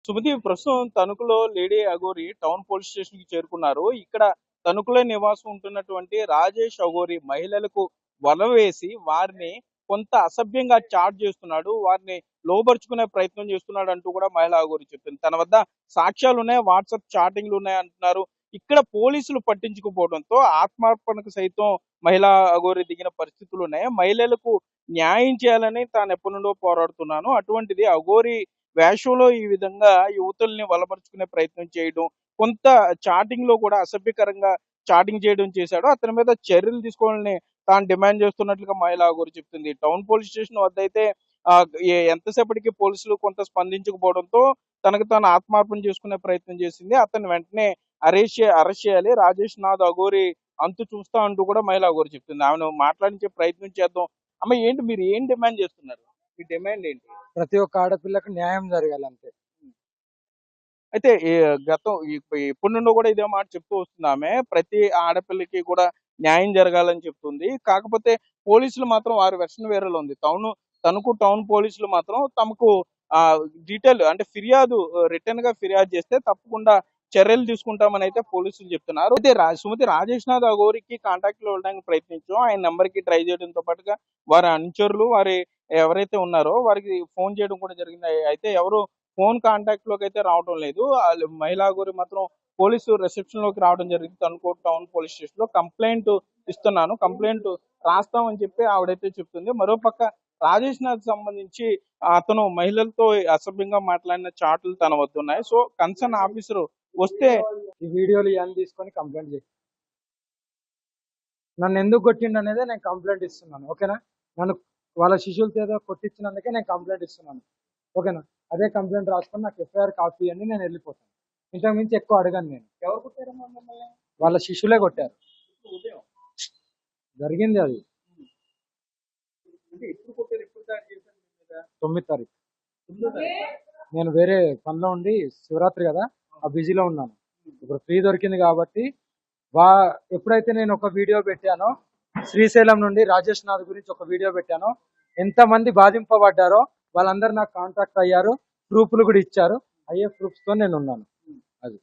సుమతి ప్రస్తుతం తణుకులో lady Aghori town police station కి చేరుకున్నారు. ఇక్కడ తణుకులో నివాసం ఉంటున్నటువంటి రాజేష్ అఘోరి మహిళలకు వల వేసి వారిని కొంత అసభ్యంగా చాట్ చేస్తున్నాడు. వారిని లోబరుచుకునే ప్రయత్నం చేస్తున్నాడు అంటూ కూడా మహిళా అఘోరి చెప్తుంది. తన వద్ద సాక్ష్యాలు ఉన్నాయి, వాట్సాప్ చాటింగ్లు ఉన్నాయి అంటున్నారు. ఇక్కడ పోలీసులు పట్టించుకుపోవడంతో ఆత్మార్పణకు సైతం మహిళా అఘోరి దిగిన పరిస్థితులు ఉన్నాయి. మహిళలకు న్యాయం చేయాలని తాను ఎప్పటి నుండో పోరాడుతున్నాను. అటువంటిది అఘోరి వేషంలో ఈ విధంగా యువతుల్ని వలపరుచుకునే ప్రయత్నం చేయడం, కొంత చాటింగ్ లో కూడా అసభ్యకరంగా చాటింగ్ చేయడం చేశాడు. అతని మీద చర్యలు తీసుకోవాలని తాను డిమాండ్ చేస్తున్నట్లుగా మహిళా గురి చెప్తుంది. టౌన్ పోలీస్ స్టేషన్ వద్ద అయితే ఆ, ఎంతసేపటికి పోలీసులు కొంత స్పందించకపోవడంతో తనకు తాను ఆత్మార్పణ చేసుకునే ప్రయత్నం చేసింది. అతన్ని వెంటనే అరెస్ట్ చేయాలి, రాజేష్ నాథ్ అఘోరి అంతు చూస్తా అంటూ కూడా మహిళా అఘోరి చెప్తుంది. ఆమెను మాట్లాడించే ప్రయత్నం చేద్దాం. అమ్మ ఏంటి, మీరు ఏం డిమాండ్ చేస్తున్నారు? మీ డిమాండ్ ఏంటి? ప్రతి ఒక్క ఆడపిల్లకు న్యాయం జరగాలి అంతే. అయితే గతం ఇప్పటి నుండి కూడా ఇదే మాట చెప్తూ వస్తుంది ఆమె. ప్రతి ఆడపిల్లకి కూడా న్యాయం జరగాలని చెప్తుంది. కాకపోతే పోలీసులు మాత్రం వారి వెర్షన్ వేరేలో ఉంది. తణుకు టౌన్ పోలీసులు మాత్రం తమకు ఆ డీటెయిల్ అంటే ఫిర్యాదు రిటర్న్ గా ఫిర్యాదు చేస్తే తప్పకుండా చర్యలు తీసుకుంటామని అయితే పోలీసులు చెప్తున్నారు. అయితే సుమతి రాజేష్ నాథ్ అఘోరికి కాంటాక్ట్ లో వెళ్ళడానికి ప్రయత్నించాం. ఆయన నెంబర్ కి ట్రై చేయడంతో పాటుగా వారి అనుచరులు వారి ఎవరైతే ఉన్నారో వారికి ఫోన్ చేయడం కూడా జరిగింది. అయితే ఎవరు ఫోన్ కాంటాక్ట్ లోకి అయితే రావడం లేదు. మహిళా అఘోరి మాత్రం పోలీసు రిసెప్షన్ లోకి రావడం జరిగింది. తణుకు టౌన్ పోలీస్ స్టేషన్ లో కంప్లైంట్ ఇస్తున్నాను, కంప్లైంట్ రాస్తామని చెప్పి ఆవిడైతే చెప్తుంది. మరోపక్క రాజేష్ నాథ్ సంబంధించి అతను మహిళలతో అసభ్యంగా మాట్లాడిన చాట్లు తన వద్ద ఉన్నాయి. సో కన్సర్న్ ఆఫీసర్ వస్తే ఈ వీడియోలు ఇవన్నీ తీసుకొని కంప్లైంట్ చేసి నన్ను ఎందుకు కొట్టిండు అనేది నేను కంప్లైంట్ ఇస్తున్నాను. ఓకేనా? నన్ను వాళ్ళ శిష్యులతో ఏదో కొట్టించినందుకే నేను కంప్లైంట్ ఇస్తున్నాను. ఓకేనా? అదే కంప్లైంట్ రాసుకొని నాకు ఎఫ్ఐఆర్ కాపీ అని నేను వెళ్ళిపోతాను. ఇంతకు మించి ఎక్కువ అడగను నేను. ఎవరు కొట్టారమ్మా మిమ్మల్ని? వాళ్ళ శిష్యులే కొట్టారు. ఉదయం జరిగింది అది అంటే ఎప్పుడు కొట్టారు, ఎప్పుడు దాడి చేశారు మీ మీద? 9వ తారీఖు. 9వ తారీఖా? నేను వేరే పనిలో ఉండి శివరాత్రి కదా ఆ బిజీలో ఉన్నాను. ఇప్పుడు ఫ్రీ దొరికింది కాబట్టి ఎప్పుడైతే నేను ఒక వీడియో పెట్టానో, శ్రీశైలం నుండి రాజేష్ నాథ్ గురించి ఒక వీడియో పెట్టానో, ఎంతమంది బాధింపబడ్డారో వాళ్ళందరూ నాకు కాంటాక్ట్ అయ్యారు, ప్రూఫ్లు కూడా ఇచ్చారు. అయ్యే ప్రూఫ్స్ తో నేను ఉన్నాను. అది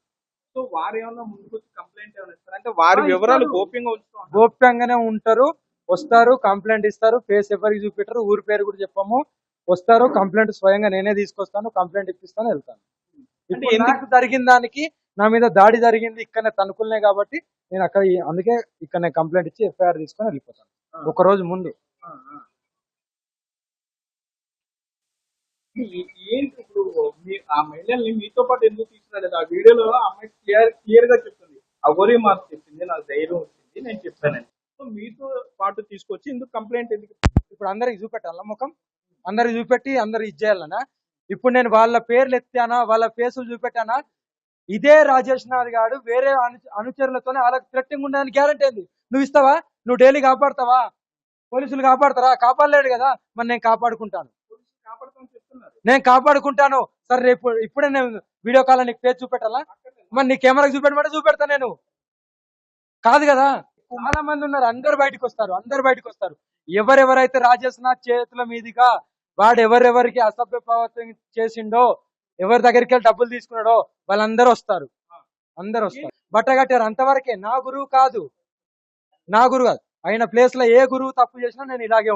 సో వారు ఏమన్నా ముందుకు వచ్చి కంప్లైంట్ ఏమైనా ఇస్తారంటే వారి వివరాలు గోప్యంగా ఉంచుతాం. గోప్యంగానే ఉంటారు, వస్తారు, కంప్లైంట్ ఇస్తారు, ఫేస్ ఎవరికి చూపెట్టరు, ఊరి పేరు కూడా చెప్పము. వస్తారు, కంప్లైంట్ స్వయంగా నేనే తీసుకొస్తాను, కంప్లైంట్ ఇప్పిస్తాను, వెళ్తాను. ఇప్పుడు ఎందుకు జరిగిన దానికి నా మీద దాడి జరిగింది ఇక్కడనే తణుకులనే కాబట్టి నేను అక్కడ అందుకే ఇక్కడనే కంప్లైంట్ ఇచ్చి ఎఫ్ఐఆర్ తీసుకొని వెళ్ళిపోతాను ఒక రోజు ముందు. ఏంటి ఇప్పుడు ఆ మహిళల్ని మీతో పాటు ఎందుకు తీసుకురాలేదు? ఆ వీడియోలో అమ్మాయి క్లియర్ గా చెప్తుంది, అఘోరి మాకు చెప్పింది, నాకు ధైర్యం వచ్చింది, నేను చెప్పానని. సో మీతో పాటు తీసుకొచ్చి ఎందుకు కంప్లైంట్ ఎందుకు? ఇప్పుడు అందరికి చూపెట్టాల ముఖం, అందరికి చూపెట్టి అందరు ఇచ్చేయాలనా? ఇప్పుడు నేను వాళ్ళ పేర్లు ఎత్తానా, వాళ్ళ ఫేసులు చూపెట్టానా? ఇదే రాజేష్ నాథ్ గారు వేరే అనుచరులతోనే వాళ్ళకి థ్రెట్టింగ్ ఉండడానికి గ్యారంటీ ఏంది? నువ్వు ఇస్తావా? నువ్వు డైలీ కాపాడుతావా? పోలీసులు కాపాడతారా? కాపాడలేడు కదా, మరి నేను కాపాడుకుంటాను. నేను కాపాడుకుంటాను. సరే రేపు ఇప్పుడే నేను వీడియో కాల్ నీకు ఫేస్ చూపెట్టాలా? మరి నీ కెమెరాకి చూపెట్టమంటే చూపెడతా నేను. కాదు కదా, చాలా మంది ఉన్నారు, అందరు బయటకు వస్తారు. ఎవరెవరైతే రాజేష్ నాథ్ చేతుల మీదుగా వాడు ఎవరెవరికి అసభ్య ప్రవర్తన చేసిండో, ఎవరి దగ్గరికి వెళ్ళి డబ్బులు తీసుకున్నాడో వాళ్ళందరూ వస్తారు. బట్ట కట్టారు, అంతవరకే. నా గురువు కాదు. ఆయన ప్లేస్ లో ఏ గురువు తప్పు చేసినా నేను ఇలాగే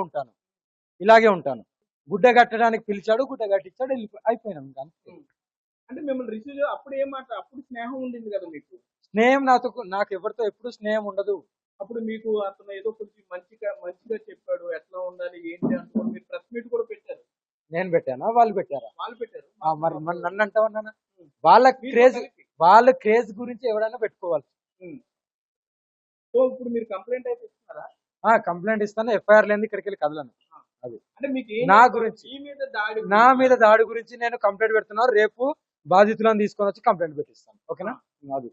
ఉంటాను. గుడ్డ కట్టడానికి పిలిచాడు, గుడ్డ కట్టించాడు, అయిపోయినాం. అంటే మిమ్మల్ని రిసీవ్ అప్పుడు అప్పుడు స్నేహం ఉండింది కదా మీకు? స్నేహం నాకు ఎవరితో ఎప్పుడు స్నేహం ఉండదు. అప్పుడు మీకు అతను ఏదో కొంచెం మంచిగా చెప్పాడు, ఎట్లా ఉండాలి ఏంటి అనుకోని మీరు ప్రెస్ మీట్ కూడా పెట్టారు. నేను పెట్టానా, వాళ్ళు పెట్టారా? వాళ్ళు పెట్టారు. మరి నన్ను అంటావన్నా? వాళ్ళ క్రేజ్ గురించి ఎవరైనా పెట్టుకోవాలి. సో ఇప్పుడు మీరు కంప్లైంట్ అయితే ఇస్తున్నారా? కంప్లైంట్ ఇస్తాను, ఎఫ్ఐఆర్ లేని ఇక్కడికి వెళ్ళి కదలను. అది అంటే మీకు నా మీద దాడి గురించి నేను కంప్లైంట్ పెడుతున్నాను. రేపు బాధితులను తీసుకొని వచ్చి కంప్లైంట్ పెట్టిస్తాను. ఓకేనా? అది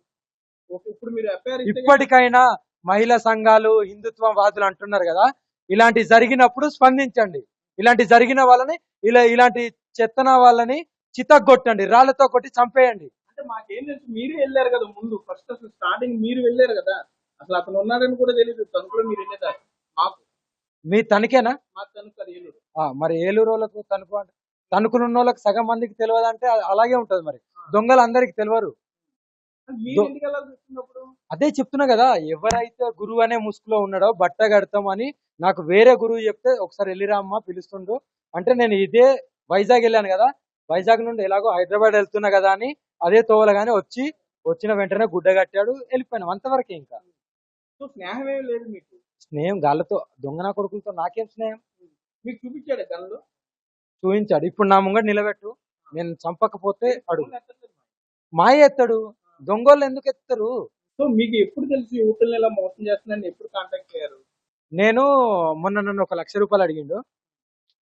ఇప్పుడు మీరు ఇప్పటికైనా మహిళా సంఘాలు, హిందుత్వ వాదులు అంటున్నారు కదా, ఇలాంటి జరిగినప్పుడు స్పందించండి. ఇలాంటి జరిగిన వాళ్ళని ఇలాంటి చెత్తన వాళ్ళని చితగొట్టండి, రాళ్లతో కొట్టి చంపేయండి. అంటే మాకేం తెలుసు, మీరే వెళ్ళారు కదా ముందు, ఫస్ట్ అసలు స్టార్టింగ్ మీరు వెళ్ళారు కదా, అసలు అతను ఉన్నాడని కూడా తెలియదు. తణుకులో మీరు వెళ్ళేదారు. మాకు మీ తణుకేనా? మా తణుకు అది ఏలూరు. మరి ఏలూరు వాళ్ళకు తణుకు అంటే తణుకులు ఉన్న వాళ్ళకి సగం మందికి తెలియదు అంటే అలాగే ఉంటది. మరి దొంగలు అందరికి తెలియరు. మీరు ఎందుకు వెళ్ళాల్సి వచ్చినప్పుడు? అదే చెప్తున్నా కదా, ఎవరైతే గురువు అనే ముసుగులో ఉన్నాడో బట్ట కడతాం అని నాకు వేరే గురువు చెప్తే ఒకసారి వెళ్ళిరా అమ్మ పిలుస్తుండు అంటే నేను ఇదే వైజాగ్ వెళ్ళాను కదా, వైజాగ్ నుండి ఎలాగో హైదరాబాద్ వెళ్తున్నా కదా అని అదే తోవలగానే వచ్చిన వెంటనే గుడ్డ కట్టాడు, వెళ్ళిపోయినాం అంతవరకే. ఇంకా సో స్నేహం ఏమి లేదు మీకు? స్నేహం గాళ్ళతో, దొంగన కొడుకులతో నాకేం స్నేహం? మీకు చూపించాడు గన్లు? చూపించాడు. ఇప్పుడు నా ముంగట నిలబెట్టు, నేను చంపకపోతే అడుగు. మాయ ఎత్తాడు, దొంగోళ్ళు ఎందుకు ఎత్తారు? సో మీకు ఎప్పుడు తెలుసు యువకుల్ని ఇలా మోసం చేస్తుందని? ఎప్పుడు కాంటాక్ట్ అయ్యారు? నేను మొన్న నన్ను ఒక 1,00,000 అడిగిండు.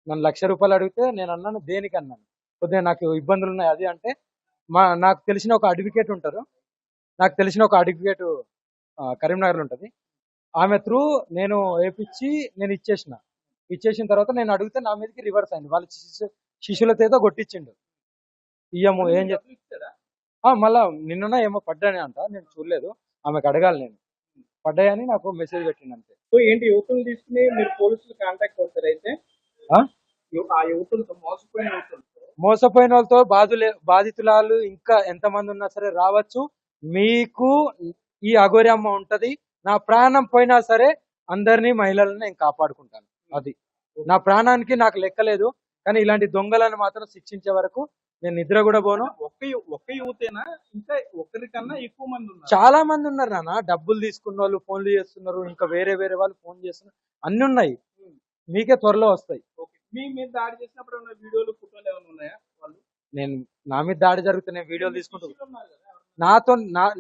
నన్ను 1,00,000 అడిగితే నేను అన్నాను దేనికి అన్నాను. కొద్దిగా నాకు ఇబ్బందులు ఉన్నాయి అది అంటే నాకు తెలిసిన ఒక అడ్వకేట్ ఉంటారు, నాకు తెలిసిన ఒక అడ్వకేట్ కరీంనగర్లో ఉంటుంది, ఆమె త్రూ నేను వేపించి నేను ఇచ్చేసిన తర్వాత నేను అడిగితే నా మీదకి రివర్స్ అయింది. వాళ్ళ శిష్యులతో కొట్టించిండు. ఇయ్యము ఏం ఇస్తాడా? మళ్ళా నిన్న ఏమో పడ్డానే అంట, నేను చూడలేదు, ఆమెకు అడగాలి, నేను పడ్డాయని నాకు మెసేజ్ పెట్టింది అంతే. సో ఏంటి యువకులు తీసుకుని మీరు పోలీసులు కాంటాక్ట్ అవుతారు అయితే? ఆ యువకులతో మోసపోయిన వాళ్ళతో బాధితులాలు ఇంకా ఎంతమంది ఉన్నా సరే రావచ్చు. మీకు ఈ అఘోరి అమ్మ ఉంటది. నా ప్రాణం పోయినా సరే అందరినీ మహిళలను నేను కాపాడుకుంటాను. అది నా ప్రాణానికి నాకు లెక్కలేదు. కానీ ఇలాంటి దొంగలను మాత్రం శిక్షించే వరకు నేను నిద్ర కూడా పోను. ఒక్క యువతేనా ఇంకా ఒకరికన్నా ఎక్కువ మంది ఉన్నారు? చాలా మంది ఉన్నారు నాన్న, డబ్బులు తీసుకున్న వాళ్ళు ఫోన్లు చేస్తున్నారు, ఇంకా వేరే వాళ్ళు ఫోన్ చేస్తున్నారు, అన్ని ఉన్నాయి, మీకే త్వరలో వస్తాయి. మీ మీద దాడి చేసినప్పుడు ఏమైనా వీడియోలు ఫోటోలు ఏమైనా ఉన్నాయా? వాళ్ళు నా మీద దాడి జరిగితే నేను వీడియోలు తీసుకుంటాను.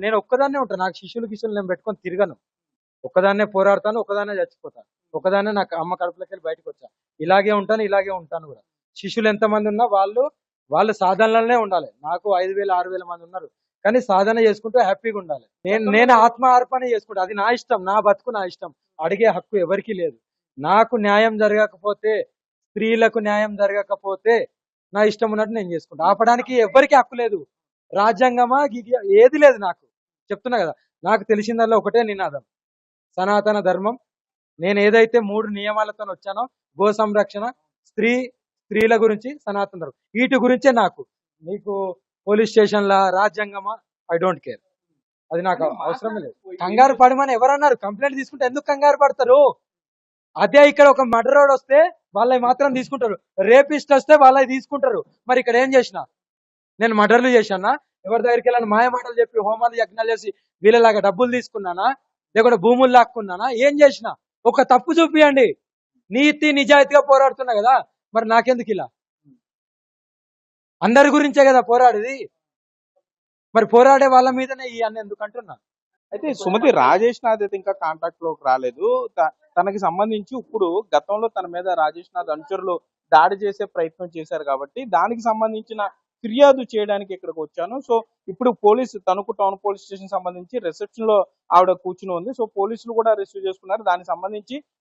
నేను ఒక్కదాన్నే ఉంటాను, నాకు శిష్యులు నేను పెట్టుకొని తిరగను. ఒక్కదాన్నే పోరాడతాను, ఒక్కదాన్నే చచ్చిపోతాను, ఒక్కదాన్నే నాకు అమ్మ కడుపులోకి వెళ్ళి బయటకు వచ్చా. ఇలాగే ఉంటాను కూడా. శిష్యులు ఎంతమంది ఉన్నా వాళ్ళు సాధనలోనే ఉండాలి. నాకు 5,000 6,000 మంది ఉన్నారు, కానీ సాధన చేసుకుంటూ హ్యాపీగా ఉండాలి. నేను ఆత్మ అర్పణ చేసుకుంటా, అది నా ఇష్టం, నా బతుకు నా ఇష్టం, అడిగే హక్కు ఎవరికి లేదు. నాకు న్యాయం జరగకపోతే, స్త్రీలకు న్యాయం జరగకపోతే నా ఇష్టం ఉన్నట్టు నేను చేసుకుంటా. ఆపడానికి ఎవరికి హక్కు లేదు. రాజ్యాంగమా ఏది లేదు. నాకు చెప్తున్నా కదా, నాకు తెలిసిందల్లా ఒకటే నినాదం, సనాతన ధర్మం. నేను ఏదైతే 3 నియమాలతో వచ్చానో, గో సంరక్షణ, స్త్రీల గురించి, సనాతన ధర్మం, వీటి గురించే నాకు. మీకు పోలీస్ స్టేషన్ల రాజ్యాంగమా, ఐ డోంట్ కేర్, అది నాకు అవసరమే లేదు. కంగారు పడమని ఎవరన్నారు? కంప్లైంట్ తీసుకుంటే ఎందుకు కంగారు పడతారు? అదే ఇక్కడ ఒక మర్డరోడ్ వస్తే వాళ్ళవి మాత్రం తీసుకుంటారు, రేపిస్ట్ వస్తే వాళ్ళవి తీసుకుంటారు. మరి ఇక్కడ ఏం చేసిన? నేను మర్డర్లు చేశానా? ఎవరి దగ్గరికి వెళ్ళాను మాయ మాటలు చెప్పి హోమాలు యజ్ఞాలు చేసి వీళ్ళలాగా డబ్బులు తీసుకున్నానా? లేకుంటే భూములు లాక్కున్నానా? ఏం చేసిన? ఒక తప్పు చూపియండి. నీతి నిజాయితీగా పోరాడుతున్నా కదా, మరి నాకెందుకు ఇలా? అందరి గురించే కదా పోరాడేది, మరి పోరాడే వాళ్ళ మీదనే ఈ అన్న ఎందుకు అంటున్నా. అయితే సుమతి రాజేష్ నాథ్ అయితే ఇంకా కాంటాక్ట్ లోకి రాలేదు. తనకి సంబంధించి ఇప్పుడు గతంలో తన మీద రాజేష్ నాథ్ అనుచరులు దాడి చేసే ప్రయత్నం చేశారు కాబట్టి దానికి సంబంధించిన ఫిర్యాదు చేయడానికి ఇక్కడికి వచ్చాను. సో ఇప్పుడు తణుకు టౌన్ పోలీస్ స్టేషన్ సంబంధించి రిసెప్షన్ లో ఆవిడ కూర్చుని ఉంది. సో పోలీసులు కూడా రిసీవ్ చేసుకున్నారు. దానికి సంబంధించి